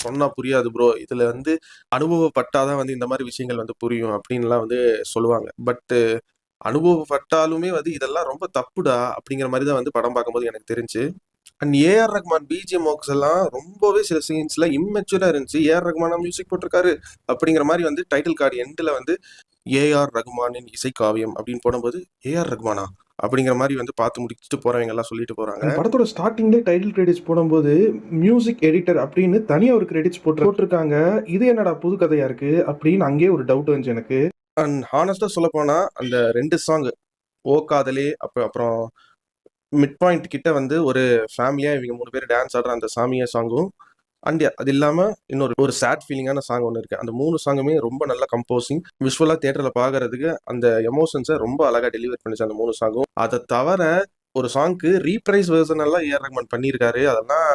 சொன்னா புரியாது ப்ரோ. இதுல வந்து அனுபவப்பட்டாதான் வந்து இந்த மாதிரி விஷயங்கள் வந்து புரியும் அப்படின்லாம் வந்து சொல்லுவாங்க. பட் அனுபவப்பட்டாலுமே வந்து இதெல்லாம் ரொம்ப தப்புடா அப்படிங்கிற மாதிரி தான் வந்து படம் பார்க்கும்போது எனக்கு தெரிஞ்சு. And AR Rahman BGM works எல்லாம் ரொம்பவே சில சீன்ஸ்ல இம்மெச்சூரா இருந்துச்சு. ஏஆர் ரஹ்மானா மியூசிக் போட்டிருக்காரு அப்படிங்கிற மாதிரி வந்து டைட்டில் கார்டு எண்ட்ல வந்து ஏஆர் ரஹ்மானின் இசை காவியம் அப்படின்னு போடும்போது ஏஆர் ரஹ்மானா அப்படிங்கிற மாதிரி வந்து பார்த்து முடிச்சுட்டு போறவங்க எல்லாம் சொல்லிட்டு போறாங்க. அந்த படத்தோட ஸ்டார்டிங்லேயே டைட்டில் கிரெடிட்ஸ் போடும்போது மியூசிக் எடிட்டர் அப்படின்னு தனியாக ஒரு கிரெடிட்ஸ் போட்டிருக்காங்க. இது என்னடா புது கதையா இருக்கு அப்படின்னு அங்கேயே ஒரு டவுட் வந்துச்சு எனக்கு. அண்ட் ஹானஸ்டா சொல்ல போனா அந்த 2 சாங் ஓ காதலே அப்புறம் மிட் பாயிண்ட் கிட்ட வந்து ஒரு ஃபேமிலியா இவங்க 3 பேர் டான்ஸ் ஆடுற அந்த சாமியா சாங்கும் அண்ட் அது இல்லாம இன்னொரு சேட் ஃபீலிங்கான சாங் ஒன்று இருக்கு. அந்த 3 சாங்குமே ரொம்ப நல்ல கம்போசிங், விஷுவலா தியேட்டர்ல பாக்குறதுக்கு அந்த எமோஷன்ஸை ரொம்ப அழகா டெலிவர் பண்ணிச்சு அந்த 3 சாங்கும். அதை தவிர ஒரு சாங்க்கு ரீப்ரைஸ் வெர்ஷன் எல்லாம் ஏஆர் ரஹ்மான் பண்ணியிருக்காரு. அதெல்லாம்